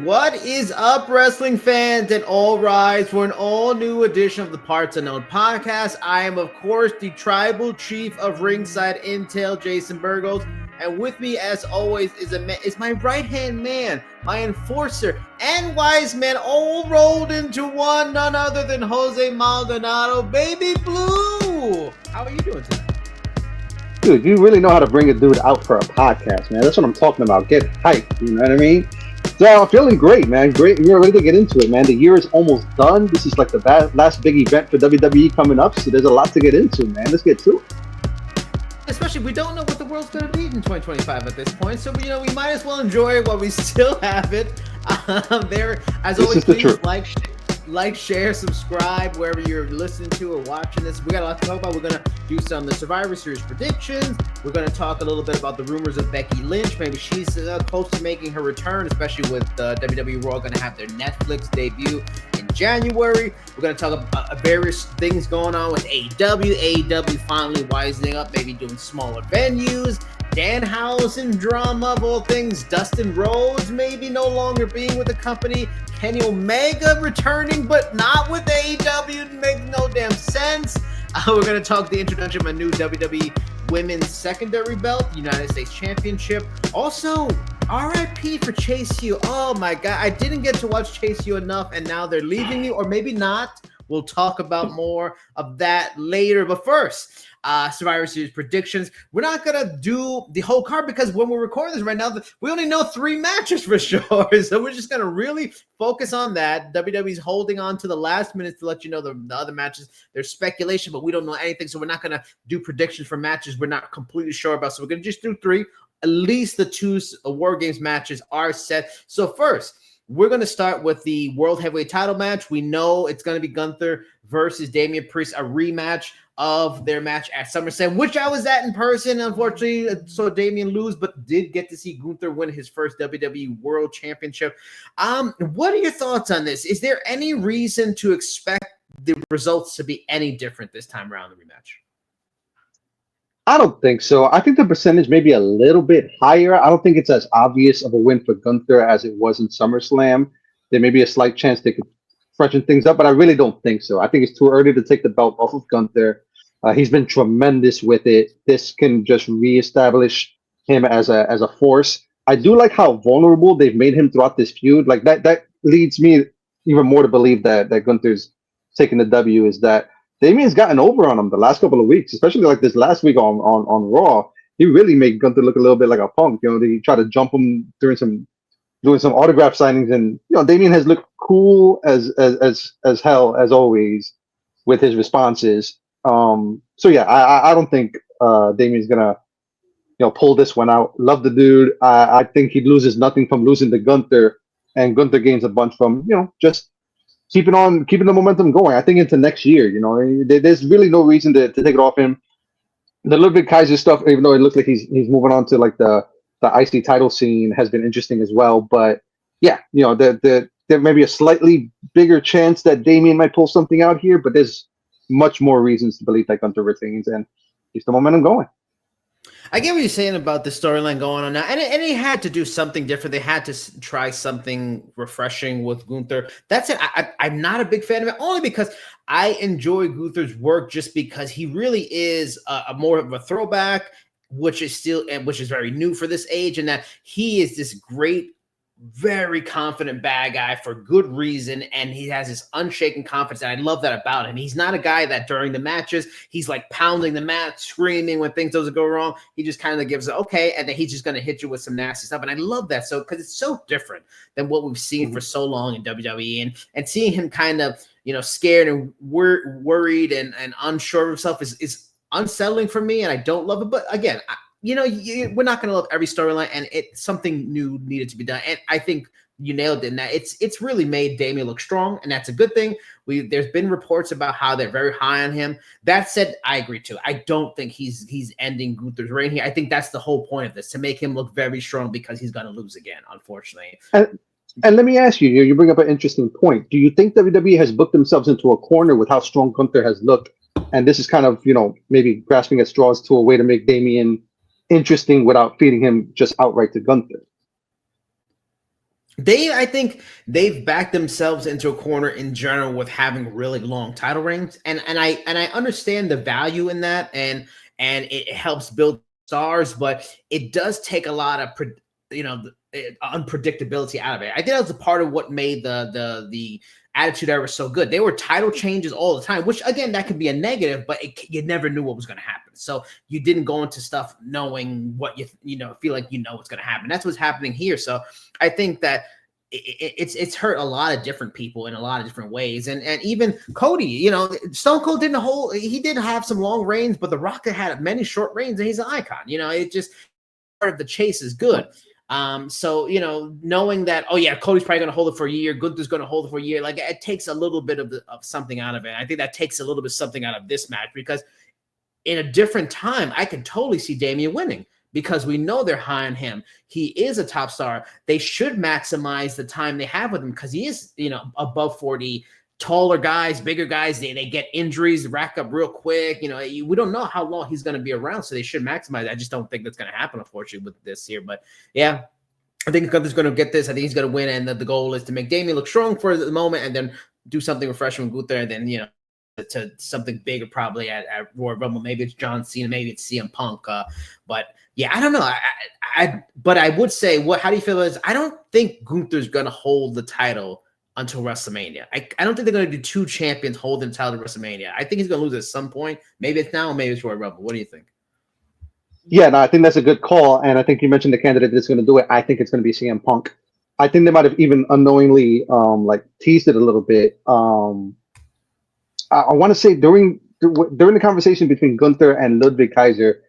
What is up, wrestling fans, and all rise for an all-new edition of the Parts Unknown podcast. I am, of course, the Tribal Chief of Ringside Intel, Jason Burgos, and with me, as always, is my right-hand man, my enforcer, and wise man, all rolled into one, none other than Jose Maldonado, Baby Blue. How are you doing today? Dude, you really know how to bring a dude out for a podcast, man. That's what I'm talking about. Get hyped, you know what I mean? So I'm feeling great, man. Great. We're ready to get into it, man. The year is almost done. This is like the last big event for WWE coming up, so there's a lot to get into, man. Let's get to it. Especially, we don't know what the world's going to be in 2025 at this point, so we might as well enjoy it while we still have it. As always, please like, share, subscribe wherever you're listening to or watching this. We got a lot to talk about. We're going to do some of the Survivor Series predictions. We're going to talk a little bit about the rumors of Becky Lynch. Maybe she's close to making her return, especially with WWE Raw going to have their Netflix debut in January. We're going to talk about various things going on with AEW. AEW finally wising up, maybe doing smaller venues. Danhausen drama of all things. Dustin Rhodes maybe no longer being with the company. Kenny Omega returning, but not with AEW. Makes no damn sense. We're going to talk the introduction of a new WWE Women's Secondary Belt, United States Championship. Also, RIP for Chase U. Oh my God, I didn't get to watch Chase U enough, and now they're leaving me, or maybe not. We'll talk about more of that later. But first, Survivor Series predictions. We're not going to do the whole card because when we're recording this right now, we only know 3 matches for sure. So we're just going to really focus on that. WWE's holding on to the last minutes to let you know the other matches. There's speculation, but we don't know anything. So we're not going to do predictions for matches we're not completely sure about. So we're going to just do 3. At least the 2 WarGames matches are set. So first, we're going to start with the World Heavyweight title match. We know it's going to be Gunther versus Damian Priest, a rematch of their match at SummerSlam, which I was at in person. Unfortunately, saw Damian lose, but did get to see Gunther win his first WWE World Championship. What are your thoughts on this? Is there any reason to expect the results to be any different this time around the rematch? I don't think so. I think the percentage may be a little bit higher. I don't think it's as obvious of a win for Gunther as it was in SummerSlam. There may be a slight chance they could freshen things up, but I really don't think so. I think it's too early to take the belt off of Gunther. He's been tremendous with it. This can just reestablish him as a force. I do like how vulnerable they've made him throughout this feud. Like that leads me even more to believe that Gunther's taking the W, is that Damian's gotten over on him the last couple of weeks, especially like this last week on Raw. He really made Gunther look a little bit like a punk. You know, they tried to jump him doing some autograph signings, and Damian has looked cool as hell as always with his responses. So yeah, I don't think Damian's gonna pull this one out. Love the dude. I think he loses nothing from losing to Gunther, and Gunther gains a bunch from just keeping the momentum going. I think into next year, there's really no reason to take it off him. The Ludwig Kaiser stuff, even though it looks like he's moving on to like the IC title scene, has been interesting as well. But yeah, there may be a slightly bigger chance that Damian might pull something out here, but there's much more reasons to believe that Gunther retains and keeps the momentum going. I get what you're saying about the storyline going on now, and he had to do something different. They had to try something refreshing with Gunther. That's it. I'm not a big fan of it, only because I enjoy Gunther's work just because he really is a more of a throwback, which is very new for this age, and that he is this great, very confident bad guy for good reason, and he has this unshaken confidence, and I love that about him. He's not a guy that during the matches he's like pounding the mat, screaming when things doesn't go wrong. He just kind of gives it okay, and then he's just going to hit you with some nasty stuff, and I love that because it's so different than what we've seen for so long in WWE, and seeing him kind of scared and worried and unsure of himself is unsettling for me, and I don't love it. But again, we're not going to love every storyline, and something new needed to be done. And I think you nailed it in that it's really made Damian look strong, and that's a good thing. There's been reports about how they're very high on him. That said, I agree too. I don't think he's ending Gunther's reign here. I think that's the whole point of this, to make him look very strong, because he's going to lose again, unfortunately. And let me ask you, you bring up an interesting point. Do you think WWE has booked themselves into a corner with how strong Gunther has looked? And this is kind of, maybe grasping at straws to a way to make Damian interesting without feeding him just outright to Gunther? I think they've backed themselves into a corner in general with having really long title reigns, and I understand the value in that, and it helps build stars, but it does take a lot of unpredictability out of it. I think that was a part of what made the Attitude Era so good. They were title changes all the time, which again that could be a negative, but you never knew what was going to happen. So you didn't go into stuff knowing what feel like what's going to happen. That's what's happening here. So I think that it's hurt a lot of different people in a lot of different ways, and even Cody. Stone Cold he did have some long reigns, but The Rock had many short reigns, and he's an icon. It just part of the chase is good. So knowing that, oh yeah, Cody's probably going to hold it for a year, Gunther's going to hold it for a year, like it takes a little bit of something out of it. I think that takes a little bit something out of this match, because in a different time, I can totally see Damian winning, because we know they're high on him. He is a top star. They should maximize the time they have with him, because he is, above 40. Taller guys, bigger guys, they get injuries, rack up real quick. We don't know how long he's going to be around, so they should maximize it. I just don't think that's going to happen, unfortunately, with this here. But yeah, I think Gunther's going to get this. I think he's going to win, and the goal is to make Damian look strong for the moment, and then do something refreshing with Gunther, and then to something bigger probably at Royal Rumble. Maybe it's John Cena, maybe it's CM Punk. But yeah, I don't know. But I would say, how do you feel? I don't think Gunther's going to hold the title until WrestleMania. I don't think they're going to do two champions holding the title to WrestleMania. I think he's going to lose at some point. Maybe it's now, maybe it's Royal Rumble. What do you think? Yeah, no, I think that's a good call. And I think you mentioned the candidate that's going to do it. I think it's going to be CM Punk. I think they might have even unknowingly teased it a little bit. I want to say during the conversation between Gunther and Ludwig Kaiser,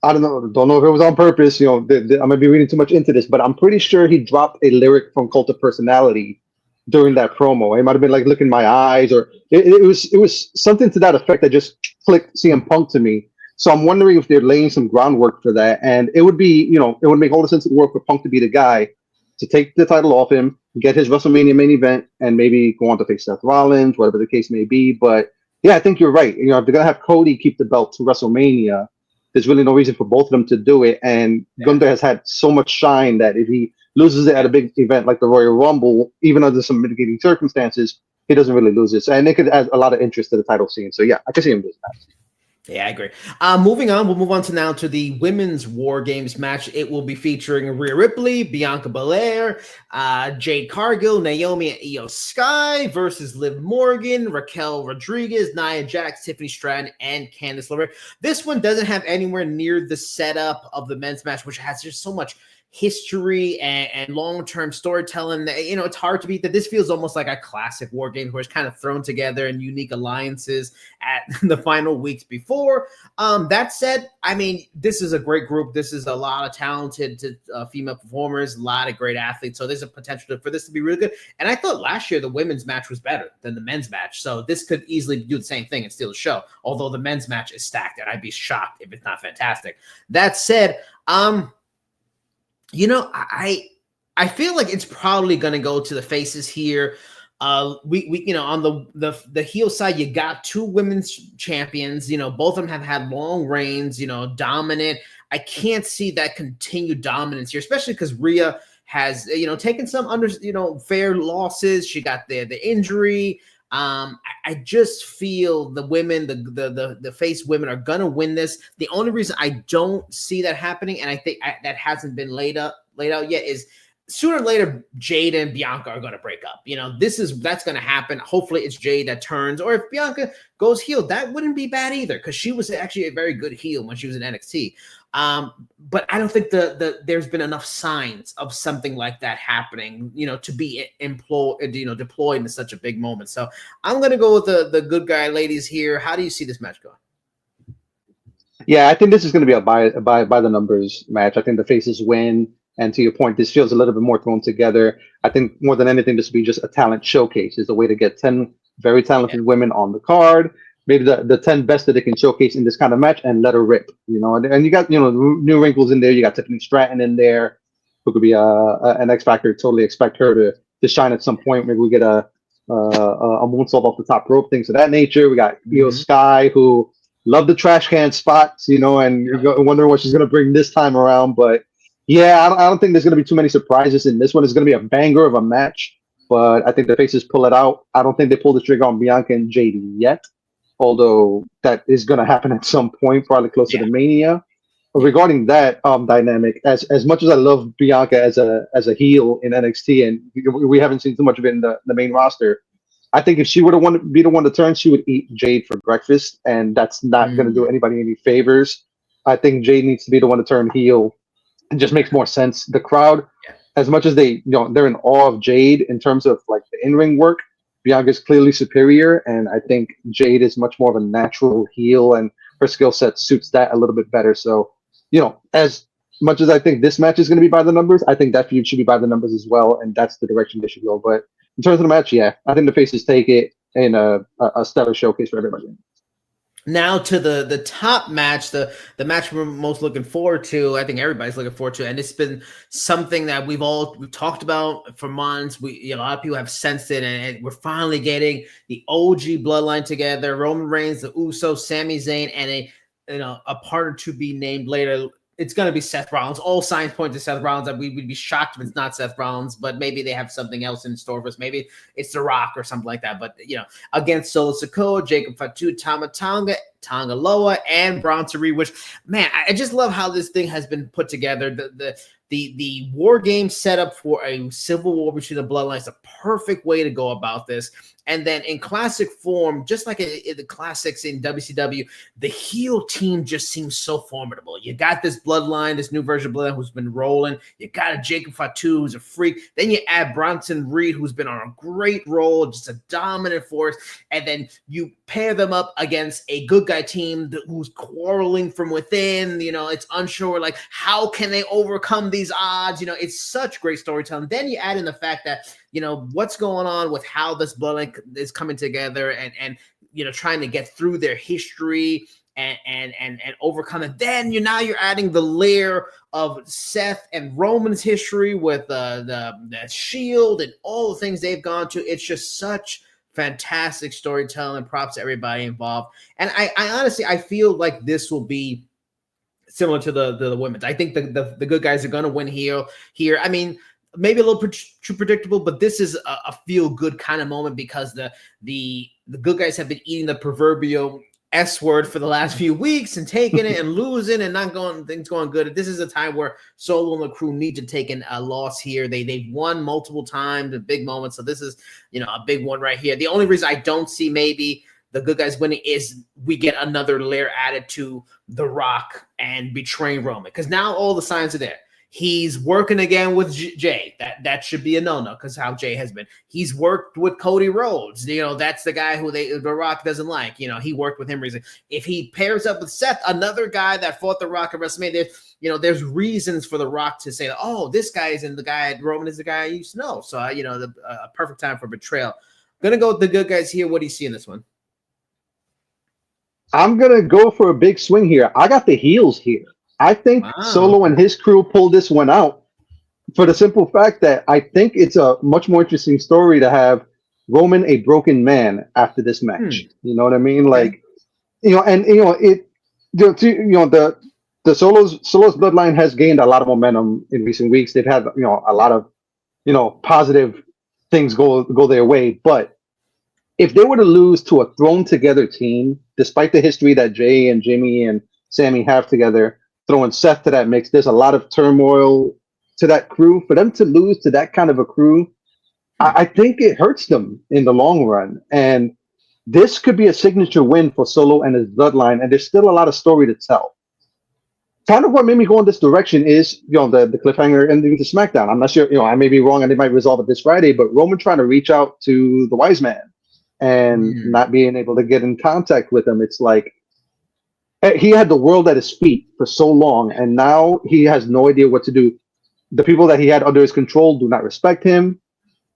I don't know if it was on purpose. I might be reading too much into this, but I'm pretty sure he dropped a lyric from Cult of Personality during that promo. It might have been like, "Look in my eyes," or it was something to that effect that just clicked CM Punk to me. So I'm wondering if they're laying some groundwork for that, and it would be, it would make all the sense in the world for Punk to be the guy to take the title off him, get his WrestleMania main event, and maybe go on to face Seth Rollins, whatever the case may be. But yeah, I think you're right. If they're gonna have Cody keep the belt to WrestleMania, there's really no reason for both of them to do it. And Gunther has had so much shine that if he loses it at a big event like the Royal Rumble, even under some mitigating circumstances, he doesn't really lose it. And it could add a lot of interest to the title scene. So yeah, I can see him doing that. Yeah, I agree. Moving on, we'll move on to the women's War Games match. It will be featuring Rhea Ripley, Bianca Belair, Jade Cargill, Naomi and Io Sky versus Liv Morgan, Raquel Rodriguez, Nia Jax, Tiffany Stratton, and Candice LeRae. This one doesn't have anywhere near the setup of the men's match, which has just so much history and long-term storytelling. It's hard to beat that. This feels almost like a classic War Game where it's kind of thrown together in unique alliances at the final weeks before. That said, this is a great group. This is a lot of talented female performers, a lot of great athletes. So there's a potential for this to be really good. And I thought last year the women's match was better than the men's match. So this could easily do the same thing and steal the show. Although the men's match is stacked, and I'd be shocked if it's not fantastic. That said, I feel like it's probably going to go to the faces here. We on the heel side, you got two women's champions. Both of them have had long reigns. Dominant. I can't see that continued dominance here, especially because Rhea has taken some fair losses. She got the injury. I just feel the women, the face women are gonna win this. The only reason I don't see that happening, and I think that hasn't been laid out yet, is sooner or later Jade and Bianca are gonna break up. That's gonna happen. Hopefully it's Jade that turns, or if Bianca goes heel, that wouldn't be bad either, because she was actually a very good heel when she was in NXT. But I don't think there's been enough signs of something like that happening, to be deployed in such a big moment. So I'm going to go with the good guy ladies here. How do you see this match going? Yeah, I think this is going to be a by the numbers match. I think the faces win. And to your point, this feels a little bit more thrown together. I think more than anything, this will be just a talent showcase. It's a way to get 10 very talented women on the card. Maybe the 10 best that they can showcase in this kind of match and let her rip, and you got, new wrinkles in there. You got Tiffany Stratton in there, who could be an X Factor. Totally expect her to shine at some point. Maybe we get a moonsault off the top rope, things of that nature. We got Io Sky, who love the trash can spots, and you're wondering what she's going to bring this time around. But Yeah, I don't think there's going to be too many surprises in this one. It's going to be a banger of a match, but I think the faces pull it out. I don't think they pull the trigger on Bianca and Jade yet, although that is going to happen at some point, probably closer Yeah. to Mania. Regarding that dynamic, as much as I love Bianca as a heel in NXT, and we haven't seen too much of it in the main roster, I think if she were to want to be the one to turn, she would eat Jade for breakfast, and that's not going to do Mm. anybody any favors. I think Jade needs to be the one to turn heel. It just makes more sense. The crowd, Yeah. as much as they're in awe of Jade in terms of like the in-ring work, Bianca's clearly superior, and I think Jade is much more of a natural heel, and her skill set suits that a little bit better. So, as much as I think this match is going to be by the numbers, I think that feud should be by the numbers as well, and that's the direction they should go. But in terms of the match, yeah, I think the faces take it in a stellar showcase for everybody. Now to the top match, the match we're most looking forward to. I think everybody's looking forward to, and it's been something that we've talked about for months. A lot of people have sensed it, and we're finally getting the OG bloodline together: Roman Reigns, the Usos, Sami Zayn, and a partner to be named later. It's going to be Seth Rollins. All signs point to Seth Rollins. That we would be shocked if it's not Seth Rollins, but maybe they have something else in store for us. Maybe it's The Rock or something like that. But against Solo Sikoa, Jacob Fatu, Tama Tonga Loa, and Bronson Reed. Which, man, I just love how this thing has been put together. The war game setup for a civil war between the bloodlines, a perfect way to go about this. And then in classic form, just like in the classics in WCW, the heel team just seems so formidable. You got this bloodline, this new version of bloodline who's been rolling. You got a Jacob Fatu who's a freak. Then you add Bronson Reed, who's been on a great roll, just a dominant force. And then you pair them up against a good guy team who's quarreling from within. It's unsure, like, how can they overcome these odds? It's such great storytelling. Then you add in the fact that, what's going on with how this bloodline is coming together and trying to get through their history and overcome it. Then you're adding the layer of Seth and Roman's history with the Shield and all the things they've gone to. It's just such fantastic storytelling. Props to everybody involved. And I honestly, I feel like this will be similar to the women's. I think the good guys are going to win here. I mean, maybe a little too predictable, but this is a feel good kind of moment because the good guys have been eating the proverbial S word for the last few weeks and taking it and losing and not going things going good. This is a time where Solo and the crew need to take a loss here. They've won multiple times, a big moment. So this is a big one right here. The only reason I don't see maybe the good guys winning is we get another layer added to The Rock and betraying Roman, because now all the signs are there. He's working again with Jay. That should be a no-no because how Jay has been. He's worked with Cody Rhodes. that's the guy who The Rock doesn't like. He worked with him recently. If he pairs up with Seth, another guy that fought The Rock at WrestleMania, there's reasons for The Rock to say, oh, this guy isn't the guy. Roman is the guy I used to know. So, a perfect time for betrayal. Gonna go with the good guys here. What do you see in this one? I'm gonna go for a big swing here. I got the heels here. I think Solo and his crew pulled this one out for the simple fact that I think it's a much more interesting story to have Roman a broken man after this match. You know what I mean? Okay. Like, the Solo's bloodline has gained a lot of momentum in recent weeks. They've had a lot of positive things go their way, but if they were to lose to a thrown together team, despite the history that Jay and Jimmy and Sammy have together, throwing Seth to that mix, there's a lot of turmoil to that crew. For them to lose to that kind of a crew, I think it hurts them in the long run. And this could be a signature win for Solo and his bloodline, and there's still a lot of story to tell. Kind of what made me go in this direction is, the cliffhanger ending to Smackdown. I'm not sure, I may be wrong and they might resolve it this Friday, but Roman trying to reach out to the wise man and not being able to get in contact with him. It's like, he had the world at his feet for so long, and now he has no idea what to do. The people that he had under his control do not respect him.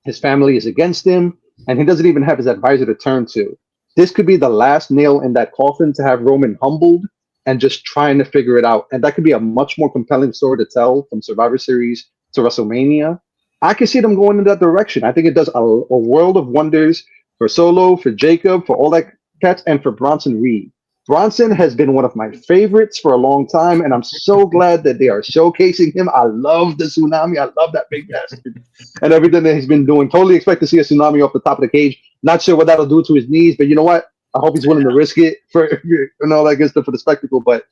His family is against him, and he doesn't even have his advisor to turn to. This could be the last nail in that coffin to have Roman humbled and just trying to figure it out. And that could be a much more compelling story to tell from Survivor Series to WrestleMania. I can see them going in that direction. I think it does a world of wonders for Solo, for Jacob, for all that cats, and for Bronson Reed. Bronson has been one of my favorites for a long time, and I'm so glad that they are showcasing him. I love the tsunami. I love that big bastard and everything that he's been doing. Totally expect to see a tsunami off the top of the cage. Not sure what that'll do to his knees, but you know what? I hope he's willing to risk it for and all that good stuff for the spectacle. But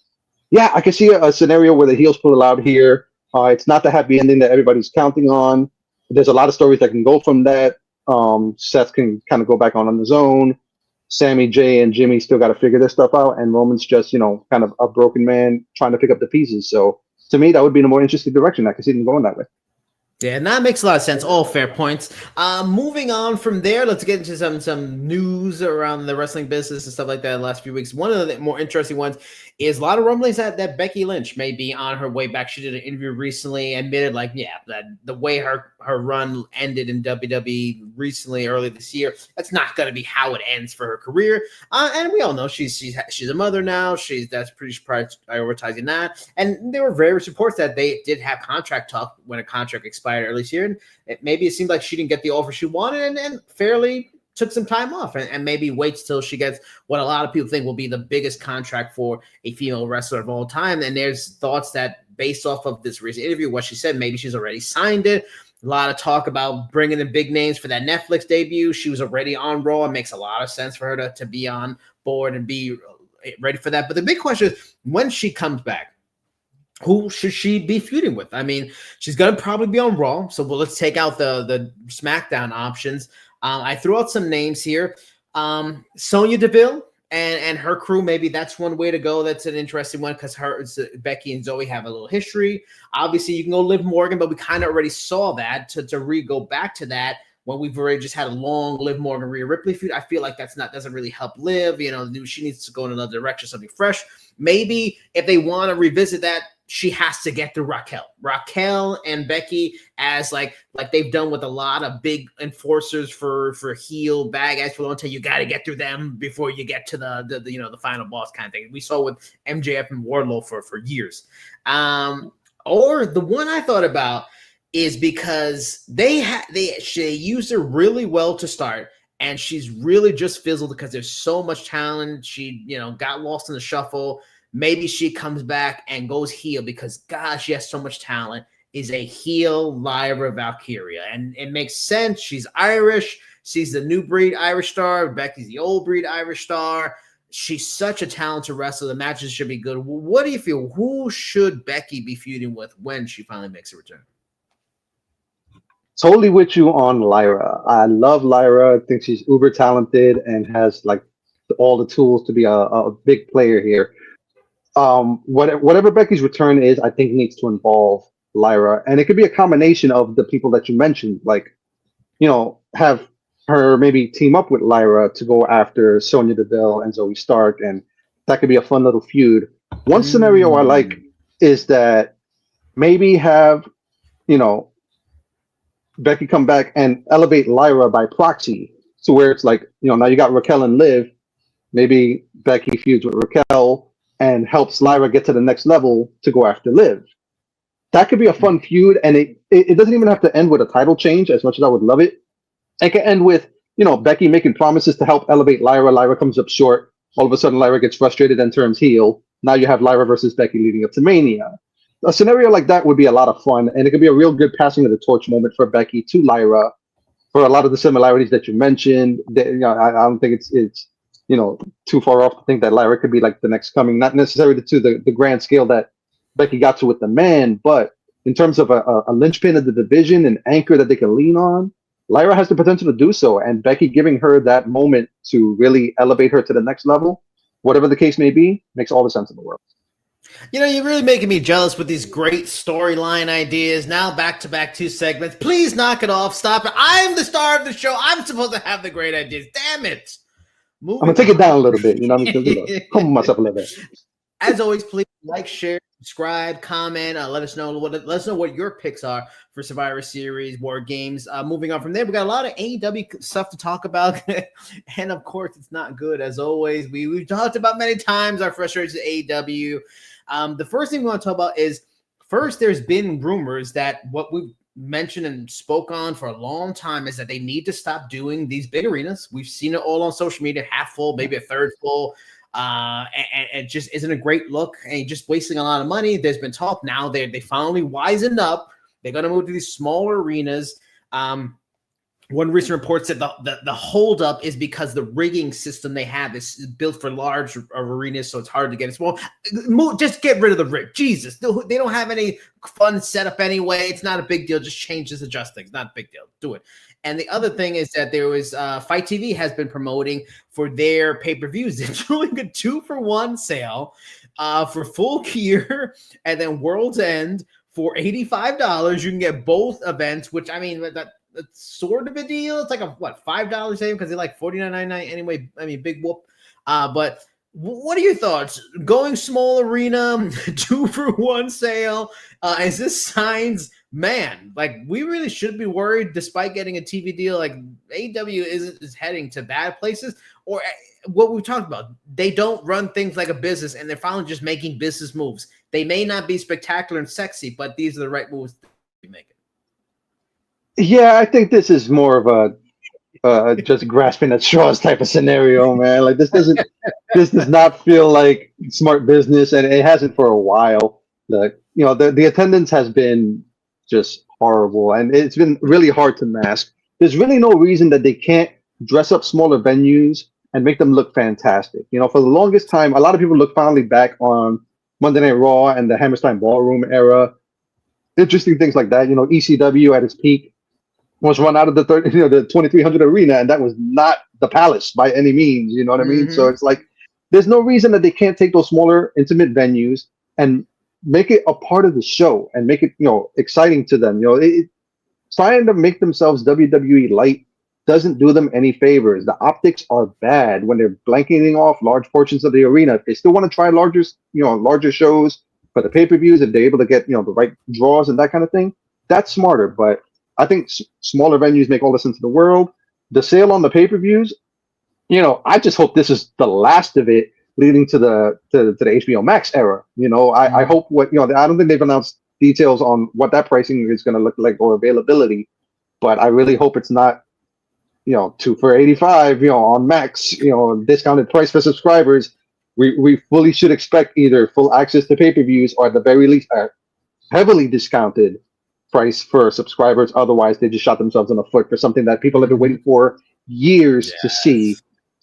yeah, I can see a scenario where the heels pull it out here. It's not the happy ending that everybody's counting on. There's a lot of stories that can go from that. Seth can kind of go back on his own. Sammy, Jay, and Jimmy still got to figure their stuff out, and Roman's just, kind of a broken man trying to pick up the pieces. So to me, that would be the more interesting direction. I can see them going that way. Yeah, and that makes a lot of sense. All fair points. Moving on from there, let's get into some news around the wrestling business and stuff like that in the last few weeks. One of the more interesting ones is a lot of rumblings that Becky Lynch may be on her way back. She did an interview recently, admitted that the way her run ended in WWE recently, early this year, that's not going to be how it ends for her career. And we all know she's a mother now. That's pretty prioritizing that. And there were various reports that they did have contract talk when a contract expired early this year, and maybe it seemed like she didn't get the offer she wanted, and fairly took some time off and maybe waits till she gets what a lot of people think will be the biggest contract for a female wrestler of all time. And there's thoughts that based off of this recent interview, what she said, maybe she's already signed it. A lot of talk about bringing in big names for that Netflix debut. She was already on Raw. It makes a lot of sense for her to be on board and be ready for that. But the big question is, when she comes back, who should she be feuding with? I mean, she's going to probably be on Raw. So let's take out the Smackdown options. I threw out some names here. Sonya Deville and her crew, maybe that's one way to go. That's an interesting one because Becky and Zoe have a little history. Obviously, you can go Liv Morgan, but we kind of already saw that. To go back to that when we've already just had a long Liv Morgan Rhea Ripley feud, I feel like doesn't really help Liv. She needs to go in another direction, something fresh. Maybe if they want to revisit that, she has to get through Raquel and Becky as like they've done with a lot of big enforcers for heel bad guys for a long time. You got to get through them before you get to the final boss kind of thing. We saw with MJF and Wardlow for years. Or the one I thought about is because they used her really well to start, and she's really just fizzled because there's so much talent. She got lost in the shuffle. Maybe she comes back and goes heel because, gosh, she has so much talent, is a heel Lyra Valkyria. And it makes sense. She's Irish. She's the new breed Irish star. Becky's the old breed Irish star. She's such a talented wrestler. The matches should be good. What do you feel? Who should Becky be feuding with when she finally makes a return? Totally with you on Lyra. I love Lyra. I think she's uber talented and has all the tools to be a big player here. Whatever Becky's return is, I think needs to involve Lyra, and it could be a combination of the people that you mentioned, have her maybe team up with Lyra to go after Sonya Deville and Zoe Stark, and that could be a fun little feud. One scenario I like is that maybe have Becky come back and elevate Lyra by proxy, so where it's now you got Raquel and Liv, maybe Becky feuds with Raquel and helps Lyra get to the next level to go after Liv. That could be a fun feud, and it doesn't even have to end with a title change, as much as I would love it. It can end with, Becky making promises to help elevate Lyra. Lyra comes up short. All of a sudden, Lyra gets frustrated and turns heel. Now you have Lyra versus Becky leading up to Mania. A scenario like that would be a lot of fun, and it could be a real good passing of the torch moment for Becky to Lyra for a lot of the similarities that you mentioned. I don't think it's too far off to think that Lyra could be like the next coming, not necessarily to the grand scale that Becky got to with the man, but in terms of a linchpin of the division, an anchor that they can lean on, Lyra has the potential to do so, and Becky giving her that moment to really elevate her to the next level, whatever the case may be, makes all the sense in the world. You're really making me jealous with these great storyline ideas. Now back-to-back 2 segments. Please knock it off. Stop it. I'm the star of the show. I'm supposed to have the great ideas. Damn it. I'm going to take it down a little bit. I'm humble myself a little bit. As always, please like, share, subscribe, comment. Let us know what your picks are for Survivor Series, WarGames. Moving on from there, we got a lot of AEW stuff to talk about, and of course, it's not good as always. We've talked about many times our frustrations with AEW. The first thing we want to talk about is first. There's been rumors that what we've mentioned and spoke on for a long time is that they need to stop doing these big arenas. We've seen it all on social media, half full, maybe a third full. and it just isn't a great look, and just wasting a lot of money. There's been talk now they finally wisened up. They're going to move to these smaller arenas. One recent report said the holdup is because the rigging system they have is built for large arenas, so it's hard to get it small. Just get rid of the rig. Jesus, they don't have any fun setup anyway. It's not a big deal. Just change this, adjust things. Not a big deal. Do it. And the other thing is that there was Fight TV has been promoting for their pay-per-views. They're doing a 2-for-1 sale for Full Gear and then World's End for $85. You can get both events, which I mean that's sort of a deal. It's like a $5 save because they're like $49.99 anyway. I mean, big whoop. But what are your thoughts? Going small arena, 2-for-1 sale. Is this signs? Man, like we really should be worried despite getting a TV deal. Like AEW is heading to bad places, or what we talked about. They don't run things like a business, and they're finally just making business moves. They may not be spectacular and sexy, but these are the right moves to be making. Yeah, I think this is more of a just grasping at straws type of scenario, man. Like this does not feel like smart business, and it hasn't for a while. The attendance has been just horrible, and it's been really hard to mask. There's really no reason that they can't dress up smaller venues and make them look fantastic. For the longest time, a lot of people look fondly back on Monday Night Raw and the Hammerstein Ballroom era. Interesting things like that. ECW at its peak was run out of the 2300 arena, and that was not the Palace by any means. You know what I mean? So it's like there's no reason that they can't take those smaller, intimate venues and make it a part of the show and make it exciting to them. Trying to make themselves WWE light doesn't do them any favors. The optics are bad when they're blanketing off large portions of the arena. If they still want to try larger shows for the pay-per-views, if they're able to get the right draws and that kind of thing, that's smarter. But I think smaller venues make all the sense in the world. The sale on the pay-per-views, I just hope this is the last of it leading to the HBO Max era. I hope I don't think they've announced details on what that pricing is going to look like or availability, but I really hope it's not 2 for $85 on Max, discounted price for subscribers. We fully should expect either full access to pay-per-views or at the very least a heavily discounted price for subscribers. Otherwise, they just shot themselves in the foot for something that people have been waiting for years to see.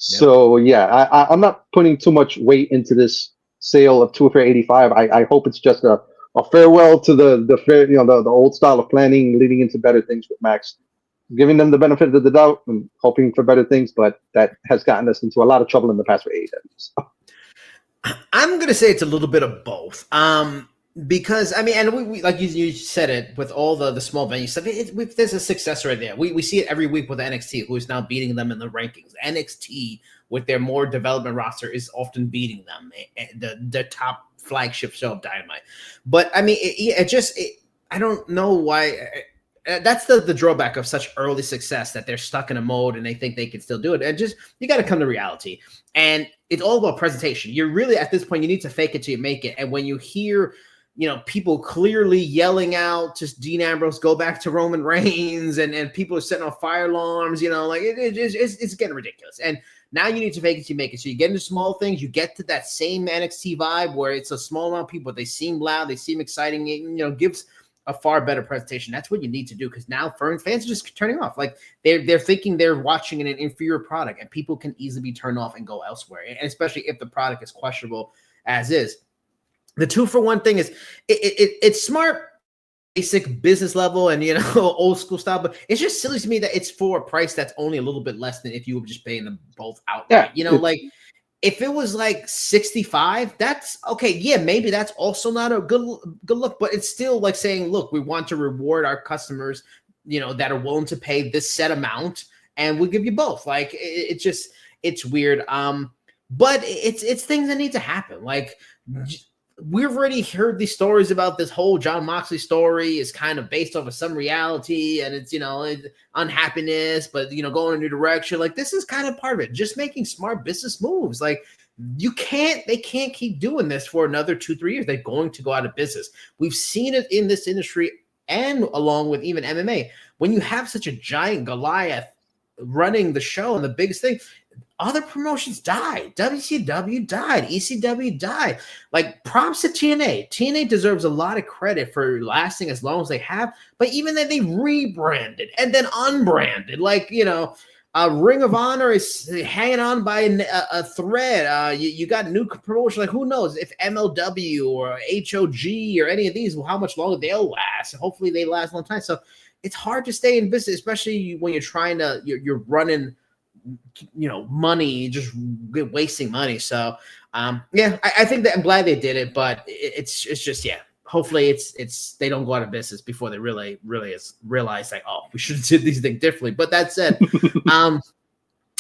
So yeah, I'm not putting too much weight into this sale of 2 for $85. I hope it's just a farewell to the old style of planning, leading into better things with Max, giving them the benefit of the doubt and hoping for better things. But that has gotten us into a lot of trouble in the past for AEW. So. I'm gonna say it's a little bit of both. Because I mean, and we like you said it with all the small venue stuff. There's a success right there. We see it every week with NXT, who is now beating them in the rankings. NXT with their more development roster is often beating them, the top flagship show of Dynamite. But I mean, I don't know why. That's the drawback of such early success, that they're stuck in a mode and they think they can still do it. And just you got to come to reality. And it's all about presentation. You're really at this point, you need to fake it till you make it. And when you hear people clearly yelling out, just Dean Ambrose, go back to Roman Reigns, and people are setting off fire alarms, like it's getting ridiculous. And now you need to fake it till you make it. So you get into small things, you get to that same NXT vibe where it's a small amount of people, but they seem loud, they seem exciting, gives a far better presentation. That's what you need to do, because now fans are just turning off. Like they're thinking they're watching an inferior product, and people can easily be turned off and go elsewhere. And especially if the product is questionable as is. The 2-for-1 thing is it's smart, basic business level, and old school style, but it's just silly to me that it's for a price that's only a little bit less than if you were just paying them both outright. Like if it was like 65, that's okay. Yeah, maybe that's also not a good look, but it's still like saying, look, we want to reward our customers, that are willing to pay this set amount, and we'll give you both. Like it's weird. But it's things that need to happen. Like we've already heard these stories about this whole Jon Moxley story is kind of based off of some reality, and it's, unhappiness, but, going in a new direction. Like this is kind of part of it, just making smart business moves. Like they can't keep doing this for another 2-3 years. They're going to go out of business. We've seen it in this industry and along with even MMA. When you have such a giant Goliath running the show, and the biggest thing, other promotions died. WCW died. ECW died. Like, props to TNA. TNA deserves a lot of credit for lasting as long as they have. But even then, they rebranded and then unbranded. Like, Ring of Honor is hanging on by a thread. You got new promotion. Like, who knows if MLW or HOG or any of these, how much longer they'll last. Hopefully they last a long time. So it's hard to stay in business, especially when you're trying to, you're running, money, just wasting money. So, I think that I'm glad they did it, but it's just, hopefully it's they don't go out of business before they really realize like, oh, we should have did these things differently. But that said,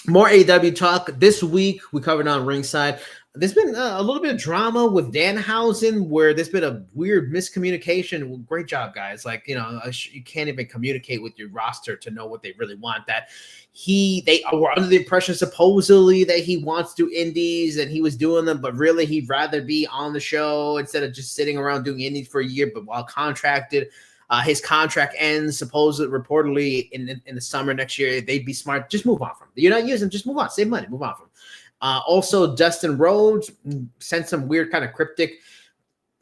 more AEW talk this week. We covered on Ringside. There's been a little bit of drama with Danhausen where there's been a weird miscommunication. Well, great job, guys. Like, you can't even communicate with your roster to know what they really want. That they were under the impression supposedly that he wants to do indies and he was doing them, but really he'd rather be on the show instead of just sitting around doing indies for a year. But while contracted, his contract ends reportedly in the summer next year. They'd be smart. Just move on from him. You're not using him. Just move on. Save money. Move on from him. Also, Dustin Rhodes sent some weird kind of cryptic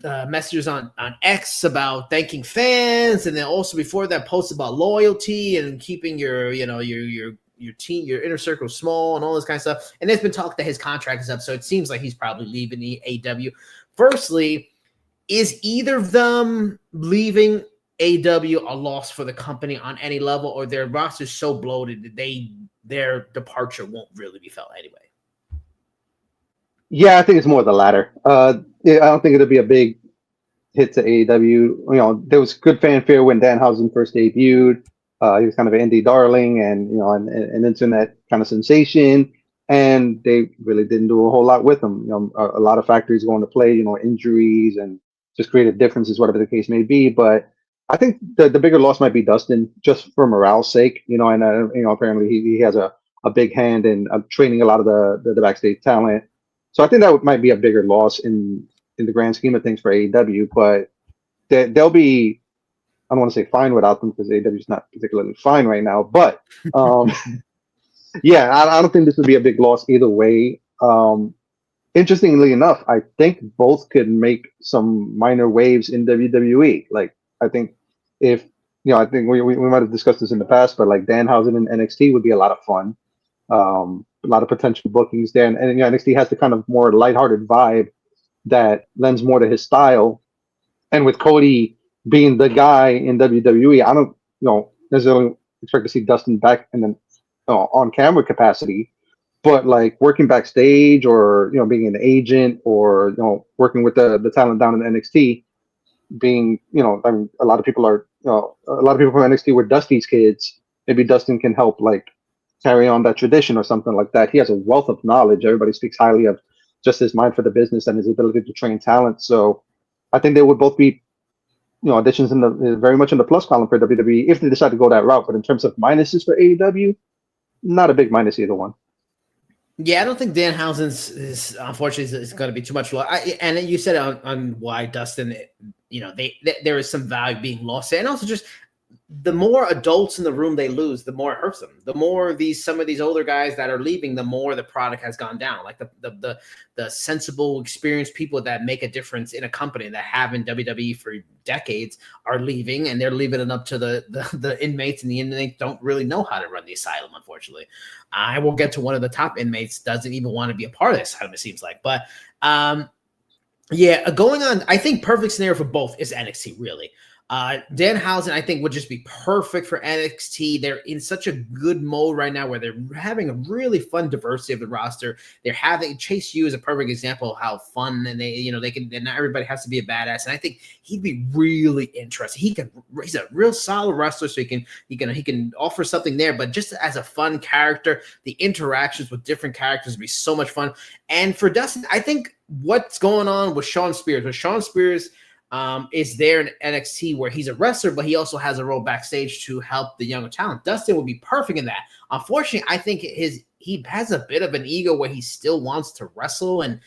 messages on X about thanking fans, and then also before that, posts about loyalty and keeping your team, your inner circle small, and all this kind of stuff. And there's been talk that his contract is up, so it seems like he's probably leaving the AEW. Firstly, is either of them leaving AEW a loss for the company on any level, or their roster is so bloated that their departure won't really be felt anyway? Yeah, I think it's more the latter. I don't think it'll be a big hit to AEW. There was good fanfare when Danhausen first debuted. He was kind of an indie darling and an internet kind of sensation, and they really didn't do a whole lot with him. A lot of factors go into play. Injuries and just creative differences, whatever the case may be. But I think the bigger loss might be Dustin, just for morale's sake. And apparently he has a big hand in training a lot of the backstage talent. So I think that might be a bigger loss in the grand scheme of things for AEW, but they'll be, I don't want to say fine without them because AEW is not particularly fine right now. But yeah, I don't think this would be a big loss either way. Interestingly enough, I think both could make some minor waves in WWE. Like, I think I think we might have discussed this in the past, but like Danhausen in NXT would be a lot of fun. A lot of potential bookings there, and NXT has the kind of more lighthearted vibe that lends more to his style. And with Cody being the guy in WWE, I don't necessarily expect to see Dustin back in an on camera capacity, but like working backstage or being an agent or working with the talent down in NXT, being a lot of people from NXT were Dusty's kids. Maybe Dustin can help like carry on that tradition or something like that. He has a wealth of knowledge. Everybody speaks highly of just his mind for the business and his ability to train talent. So I think they would both be, auditions very much in the plus column for WWE if they decide to go that route. But in terms of minuses for AEW, not a big minus either one. Yeah, I don't think Danhausen's is unfortunately is going to be too much. And you said on why Dustin, there is some value being lost, and also just the more adults in the room they lose, the more it hurts them. The more some of these older guys that are leaving, the more the product has gone down. Like the sensible, experienced people that make a difference in a company that have in WWE for decades are leaving, and they're leaving it up to the inmates, and the inmates don't really know how to run the asylum, unfortunately. I will get to one of the top inmates doesn't even want to be a part of the asylum, it seems like. But going on, I think perfect scenario for both is NXT, really. Danhausen, I think, would just be perfect for NXT. They're in such a good mode right now where they're having a really fun diversity of the roster. They're having Chase U is a perfect example of how fun and they can, and not everybody has to be a badass. And I think he'd be really interesting. He's a real solid wrestler, so he can offer something there. But just as a fun character, the interactions with different characters would be so much fun. And for Dustin, I think what's going on with Shawn Spears, is there in NXT where he's a wrestler, but he also has a role backstage to help the younger talent. Dustin would be perfect in that. Unfortunately, I think he has a bit of an ego where he still wants to wrestle and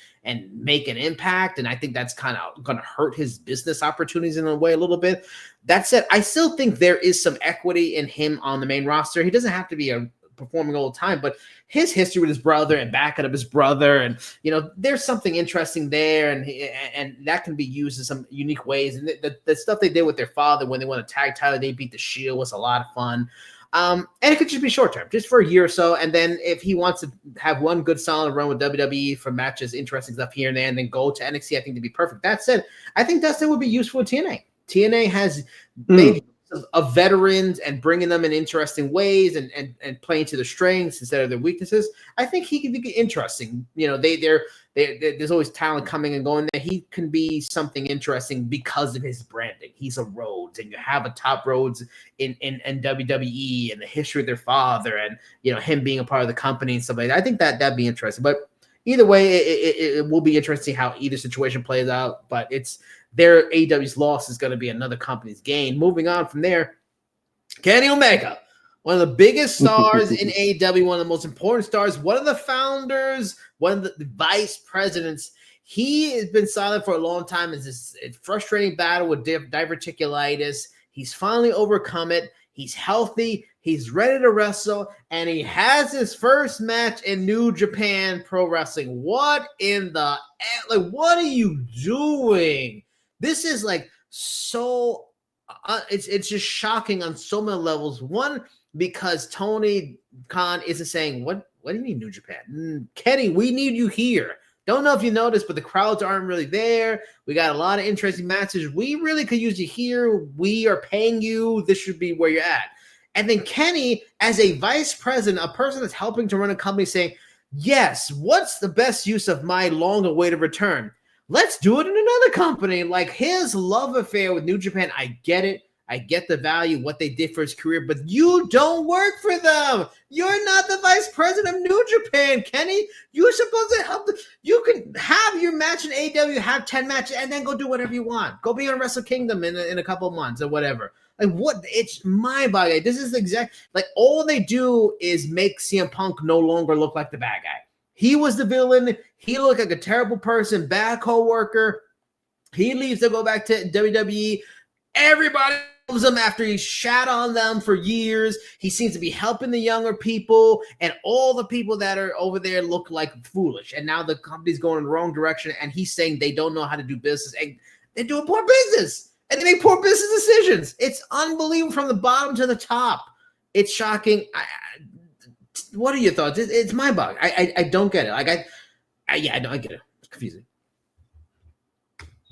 make an impact, and I think that's kind of going to hurt his business opportunities in a way a little bit. That said, I still think there is some equity in him on the main roster. He doesn't have to be a performing all the time, but his history with his brother and backing up his brother, and there's something interesting there, and that can be used in some unique ways. And the stuff they did with their father when they won a tag title, they beat the Shield, was a lot of fun. And it could just be short term, just for a year or so. And then if he wants to have one good solid run with WWE for matches, interesting stuff here and there, and then go to NXT, I think to be perfect. That said, I think Dustin would be useful with TNA. TNA has made of veterans and bringing them in interesting ways and playing to their strengths instead of their weaknesses. I think he could be interesting. There's always talent coming and going there. He can be something interesting because of his branding. He's a Rhodes, and you have a top Rhodes in WWE and the history of their father, and him being a part of the company and stuff like that. I think that'd be interesting. But either way, it will be interesting how either situation plays out. But it's their AEW's loss is going to be another company's gain. Moving on from there, Kenny Omega, one of the biggest stars in AEW, one of the most important stars, one of the founders, one of the vice presidents. He has been silent for a long time. It's this frustrating battle with diverticulitis. He's finally overcome it. He's healthy. He's ready to wrestle, and he has his first match in New Japan Pro Wrestling. What what are you doing? This is so it's just shocking on so many levels. One, because Tony Khan isn't saying, what do you mean New Japan? Kenny, we need you here. Don't know if you noticed, but the crowds aren't really there. We got a lot of interesting matches. We really could use you here. We are paying you. This should be where you're at. And then Kenny, as a vice president, a person that's helping to run a company, saying, yes, what's the best use of my long-awaited return? Let's do it in another company. His love affair with New Japan, I get it. I get the value, what they did for his career, but you don't work for them. You're not the vice president of New Japan, Kenny. You're supposed to help them. You can have your match in AEW, have 10 matches, and then go do whatever you want. Go be on Wrestle Kingdom in a couple of months or whatever. What? It's mind-boggling. This is all they do is make CM Punk no longer look like the bad guy. He was the villain. He looked like a terrible person, bad co-worker. He leaves to go back to WWE. Everybody loves him after he shat on them for years. He seems to be helping the younger people, and all the people that are over there look like foolish. And now the company's going in the wrong direction, and he's saying they don't know how to do business, and they're doing poor business, and they make poor business decisions. It's unbelievable from the bottom to the top. It's shocking. What are your thoughts? It's mind-boggling. I don't get it. I get it. It's confusing.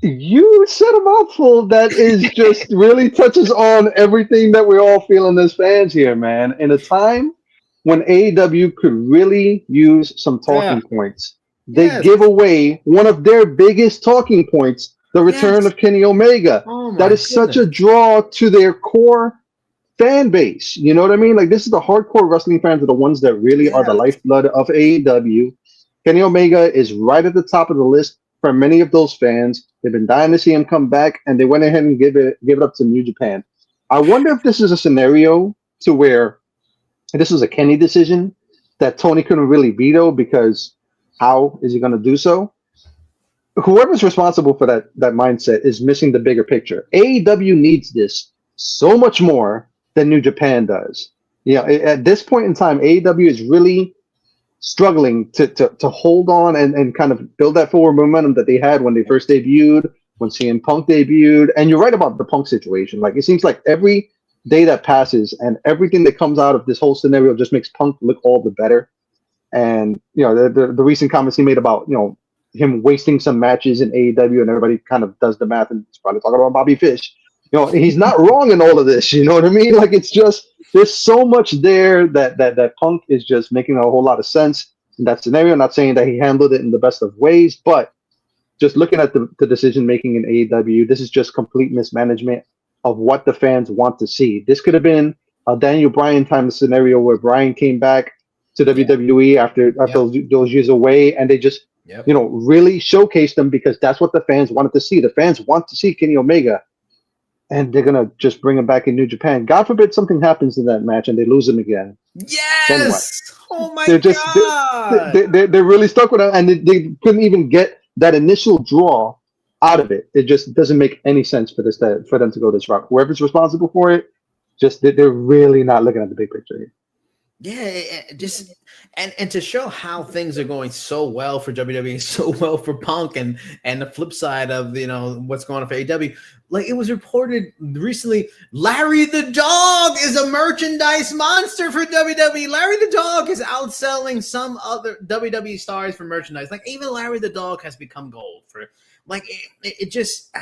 You said a mouthful that is just really touches on everything that we're all feeling as fans here, man. In a time when AEW could really use some talking points, they give away one of their biggest talking points, the return of Kenny Omega. That is such a draw to their core fan base. You know what I mean? This is the hardcore wrestling fans are the ones that really are the lifeblood of AEW. Kenny Omega is right at the top of the list for many of those fans. They've been dying to see him come back, and they went ahead and give it up to New Japan. I wonder if this is a scenario to where this is a Kenny decision that Tony couldn't really veto, because how is he going to do so? Whoever's responsible for that mindset is missing the bigger picture. AEW needs this so much more than New Japan does. At this point in time, AEW is really struggling to hold on and kind of build that forward momentum that they had when they first debuted, when CM Punk debuted. And you're right about the Punk situation. It seems like every day that passes and everything that comes out of this whole scenario just makes Punk look all the better. And the recent comments he made about him wasting some matches in AEW, and everybody kind of does the math and it's probably talking about Bobby Fish. He's not wrong in all of this. You know what I mean? It's just, there's so much there that Punk is just making a whole lot of sense in that scenario. I'm not saying that he handled it in the best of ways, but just looking at the decision making in AEW, this is just complete mismanagement of what the fans want to see. This could have been a Daniel Bryan time of scenario where Bryan came back to WWE after those years away, and they just really showcased them, because that's what the fans wanted to see. The fans want to see Kenny Omega. And they're gonna just bring him back in New Japan. God forbid something happens in that match and they lose him again. Yes! Oh my God! They're really stuck with it, and they couldn't even get that initial draw out of it. It just doesn't make any sense for them to go this route. Whoever's responsible for it, they're really not looking at the big picture here. Yeah, just and to show how things are going so well for WWE, so well for Punk, and the flip side of what's going on for AEW. Like it was reported recently, Larry the Dog is a merchandise monster for WWE. Larry the Dog is outselling some other WWE stars for merchandise. Like even Larry the Dog has become gold for like it just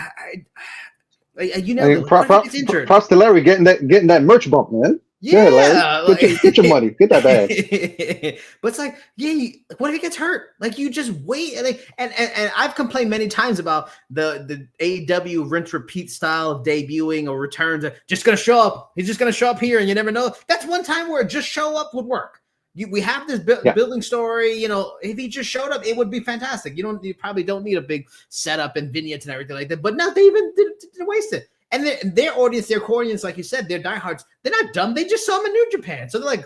you know what if he gets injured? Props to Larry getting that merch bump, man. Yeah, Larry. Get your money. Get that bag. But it's like, yeah, what if he gets hurt? Like you just wait, and I've complained many times about the AEW rinse repeat style of debuting or returns. Just gonna show up. He's just gonna show up here, and you never know. That's one time where just show up would work. We have this building story. If he just showed up, it would be fantastic. You probably don't need a big setup and vignettes and everything like that. But no, they even didn't waste it. And their audience, their core audience, like you said, their diehards, they're not dumb. They just saw him in New Japan. So they're like,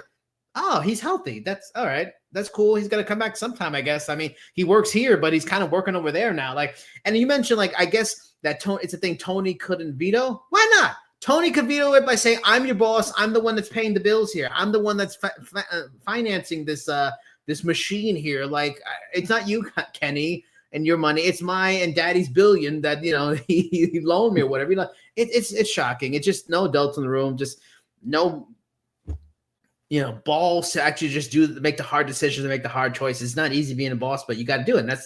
oh, he's healthy. That's all right. That's cool. He's going to come back sometime, I guess. I mean, he works here, but he's kind of working over there now. Like, and you mentioned, like, I guess that it's a thing Tony couldn't veto. Why not? Tony could veto it by saying, I'm your boss. I'm the one that's paying the bills here. I'm the one that's financing this machine here. Like, it's not you, Kenny, and your money. It's my and daddy's billion that, he loaned me or whatever. It's shocking. It's just no adults in the room. Just no, balls to actually just make the hard decisions and make the hard choices. It's not easy being a boss, but you got to do it. And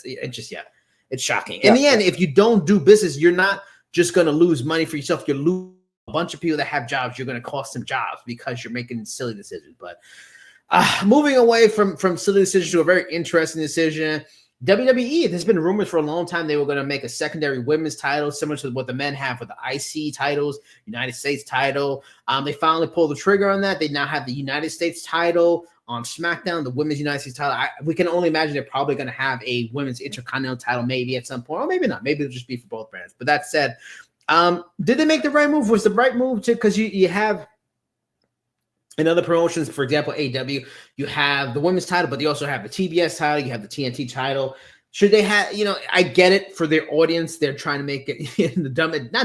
it's shocking. In the end, if you don't do business, you're not just going to lose money for yourself. You're losing a bunch of people that have jobs. You're going to cost them jobs because you're making silly decisions. But moving away from silly decisions to a very interesting decision, WWE, there's been rumors for a long time they were going to make a secondary women's title similar to what the men have with the IC titles, United States title. They finally pulled the trigger on that. They now have the United States title on Smackdown, the women's United States title. We can only imagine they're probably going to have a women's intercontinental title maybe at some point, or maybe not. Maybe it'll just be for both brands. But that said, did they make the right move? Was the right move because you have in other promotions, for example, AEW, you have the women's title, but you also have the TBS title. You have the TNT title. Should they have, I get it for their audience. They're trying to make it not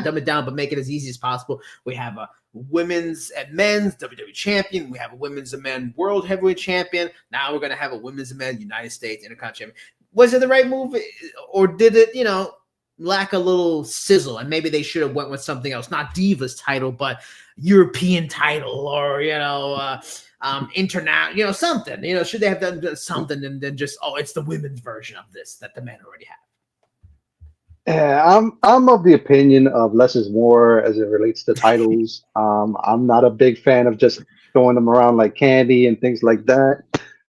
dumb it down, but make it as easy as possible. We have a women's and men's WWE champion. We have a women's and men world heavyweight champion. Now we're going to have a women's and men United States Intercontinental champion. Was it the right move, or did it, lack a little sizzle? And maybe they should have went with something else, not Divas title, but European title, or international, something. Should they have done something and then just it's the women's version of this that the men already have? Yeah, I'm of the opinion of less is more as it relates to titles. I'm not a big fan of just throwing them around like candy and things like that.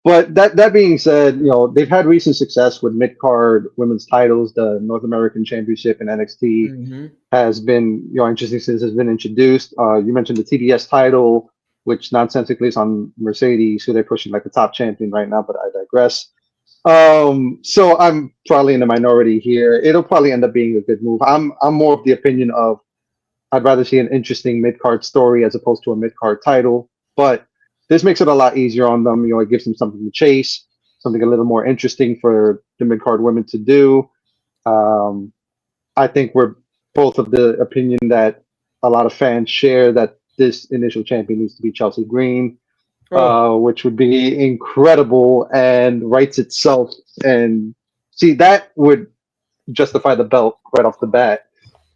But that being said, they've had recent success with mid-card women's titles. The North American Championship in NXT has been, interesting since it's been introduced. You mentioned the TBS title, which nonsensically is on Mercedes, who they're pushing like the top champion right now, but I digress. So I'm probably in the minority here. It'll probably end up being a good move. I'm more of the opinion of I'd rather see an interesting mid-card story as opposed to a mid-card title. But this makes it a lot easier on them. It gives them something to chase, something a little more interesting for the mid-card women to do. I think we're both of the opinion that a lot of fans share that this initial champion needs to be Chelsea Green, which would be incredible and writes itself. And see, that would justify the belt right off the bat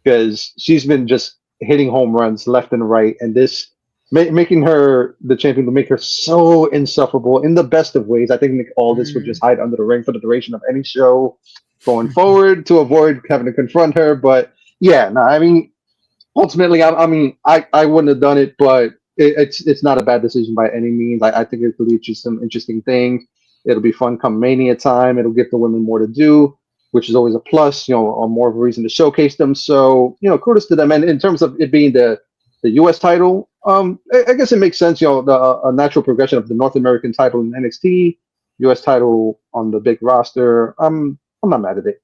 because she's been just hitting home runs left and right. And this making her the champion will make her so insufferable in the best of ways. I think all this would just hide under the ring for the duration of any show going forward to avoid having to confront her. But yeah, no, I mean, ultimately, I wouldn't have done it, but it's not a bad decision by any means. I think it could lead to some interesting things. It'll be fun come Mania time. It'll give the women more to do, which is always a plus, or more of a reason to showcase them. So, kudos to them. And in terms of it being the U.S. title, I guess it makes sense. A natural progression of the North American title in NXT, U.S. title on the big roster. I'm not mad at it.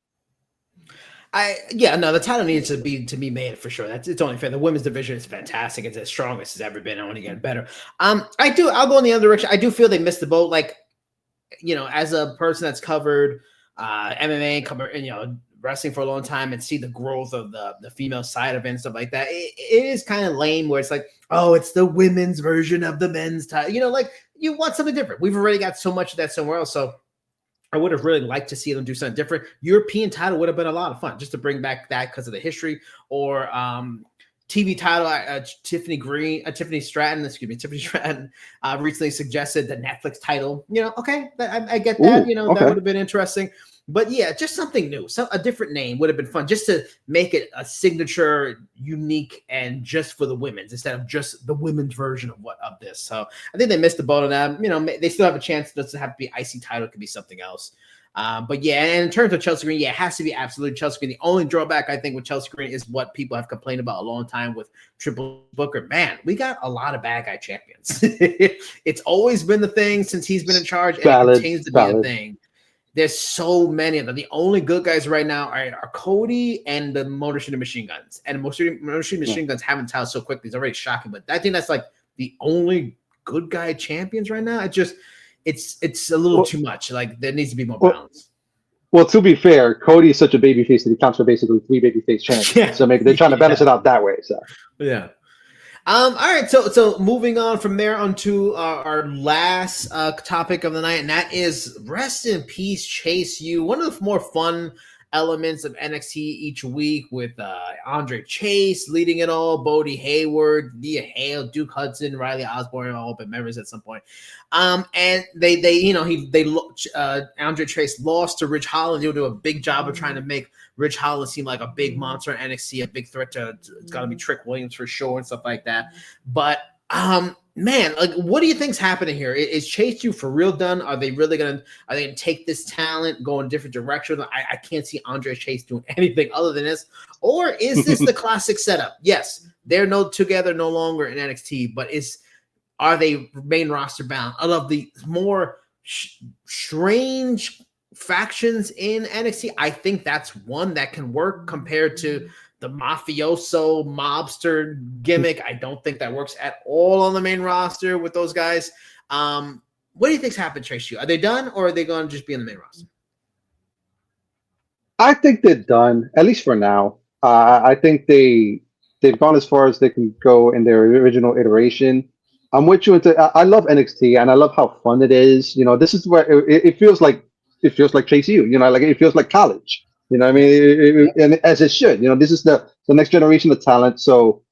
The title needs to be made for sure. It's only fair. The women's division is fantastic. It's as strong as it's ever been. Only getting better. I'll go in the other direction. I do feel they missed the boat. Like, as a person that's covered MMA, wrestling for a long time and see the growth of the female side of it and stuff like that, it is kind of lame where it's like, oh, it's the women's version of the men's title. you want something different. We've already got so much of that somewhere else. So I would have really liked to see them do something different. European title would have been a lot of fun just to bring back that because of the history, or TV title. Tiffany Stratton recently suggested the Netflix title. Okay, I get that. Ooh, That would have been interesting. But yeah, just something new, a different name would have been fun, just to make it a signature, unique, and just for the women's instead of just the women's version of this. So I think they missed the boat on that. They still have a chance. It doesn't have to be IC title; it could be something else. But yeah, and in terms of Chelsea Green, yeah, it has to be absolute Chelsea Green. The only drawback I think with Chelsea Green is what people have complained about a long time with Triple Booker. Man, we got a lot of bad guy champions. It's always been the thing since he's been in charge, and it continues to be a thing. There's so many of them. The only good guys right now are Cody and the Motor City Machine Guns. And Motor City Machine Guns haven't titled so quickly. It's already shocking. But I think that's like the only good guy champions right now. It's a little too much. Like there needs to be more balance. Well, to be fair, Cody is such a babyface that he counts for basically 3 babyface champions. Yeah. So maybe they're trying to balance it out that way. So yeah. All right, so moving on from there onto our last topic of the night, and that is rest in peace, Chase U. One of the more fun elements of NXT each week with Andre Chase leading it all, Bodie Hayward, Thea Hale, Duke Hudson, Riley Osborne, all been members at some point. And Andre Chase lost to Ridge Holland. He'll do a big job of trying to make Ridge Holland seem like a big monster in NXT, a big threat to it's got to be Trick Williams for sure and stuff like that. But man, like, what do you think's happening here? Is Chase U for real done? Are they gonna take this talent, go in a different direction? I can't see Andre Chase doing anything other than this. Or is this the classic setup? Yes, they're together no longer in NXT, but are they main roster bound? I love the more strange factions in NXT. I think that's one that can work compared to the mafioso mobster gimmick. I don't think that works at all on the main roster with those guys. What do you think's happened, Chase U? Are they done, or are they going to just be in the main roster? I think they're done, at least for now. I think they've gone as far as they can go in their original iteration. I'm with you. I love NXT, and I love how fun it is. This is where it feels like Chase U. Like it feels like college. I mean, and as it should. This is the next generation of talent. So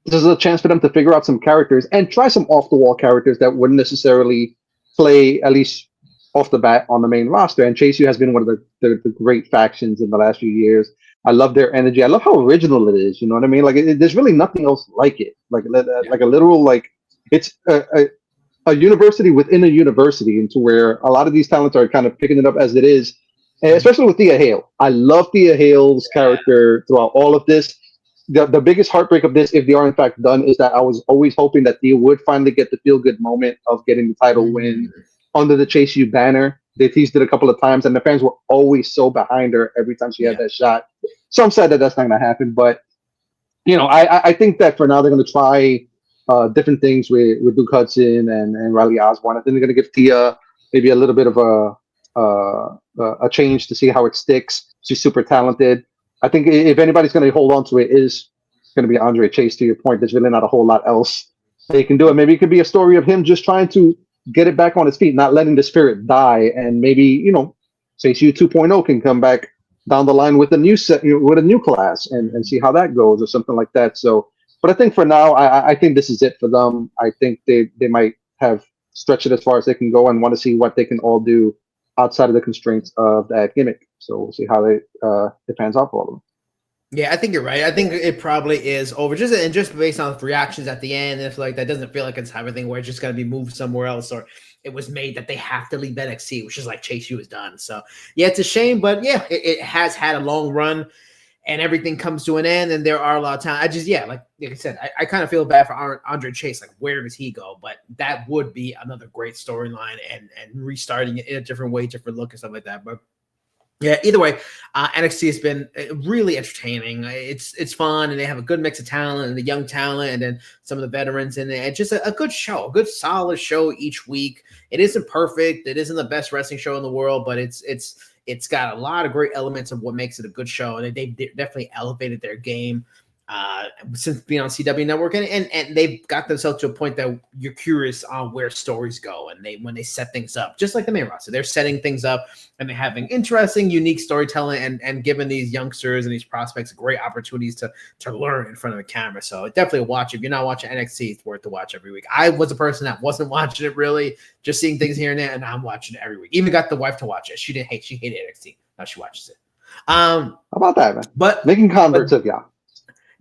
this is a chance for them to figure out some characters and try some off-the-wall characters that wouldn't necessarily play, at least off the bat, on the main roster. And Chase U has been one of the great factions in the last few years. I love their energy. I love how original it is. You know what I mean? Like there's really nothing else like it. Like a literal, like it's a university within a university, into where a lot of these talents are kind of picking it up as it is. And especially with Thea Hale. I love Thea Hale's character throughout all of this. The biggest heartbreak of this, if they are in fact done, is that I was always hoping that Thea would finally get the feel-good moment of getting the title win under the Chase U banner. They teased it a couple of times, and the fans were always so behind her every time she had that shot. So I'm sad that that's not going to happen. But, I think that for now they're going to try different things with Duke Hudson and Riley Osborne. I think they're going to give Thea maybe a little bit of a change to see how it sticks. She's super talented. I think if anybody's going to hold on to it, is going to be Andre Chase. To your point, there's really not a whole lot else they can do. It maybe it could be a story of him just trying to get it back on his feet, not letting the spirit die, and maybe Chase U 2.0 can come back down the line with a new set, with a new class, and see how that goes or something like that. So, but I think for now, I think this is it for them. I think they might have stretched it as far as they can go and want to see what they can all do outside of the constraints of that gimmick. So we'll see how it pans out for all of them. Yeah, I think you're right. I think it probably is over. Just based on reactions at the end, if like that doesn't feel like it's everything where it's just going to be moved somewhere else, or it was made that they have to leave NXT, which is like Chase U is done. So yeah, it's a shame, but yeah, it has had a long run, and everything comes to an end, and there are a lot of times. Like I said, I kind of feel bad for Andre Chase. Like, where does he go? But that would be another great storyline and restarting it in a different way, different look and stuff like that. But yeah, either way, NXT has been really entertaining. It's fun, and they have a good mix of talent and the young talent, and then some of the veterans in it. Just a good show, a good solid show each week. It isn't perfect. It isn't the best wrestling show in the world, but it's got a lot of great elements of what makes it a good show, and they definitely elevated their game since being on CW Network, and they've got themselves to a point that you're curious on where stories go, and when they set things up, just like the main roster, they're setting things up and they're having interesting, unique storytelling, and giving these youngsters and these prospects great opportunities to learn in front of the camera. So definitely watch. If you're not watching NXT, it's worth to watch every week. I was a person that wasn't watching it really, just seeing things here and there, and I'm watching it every week. Even got the wife to watch it. She hated NXT. Now she watches it. How about that, man? But making converts of y'all.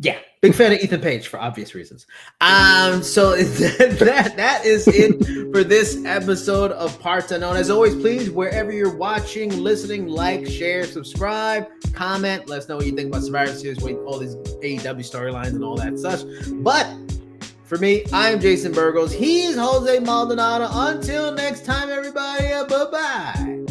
Yeah, big fan of Ethan Page for obvious reasons. So that is it for this episode of Parts Unknown. As always, please, wherever you're watching, listening, like, share, subscribe, comment. Let us know what you think about Survivor Series, all these AEW storylines and all that such. But for me, I'm Jason Burgos. He's Jose Maldonado. Until next time, everybody, bye-bye.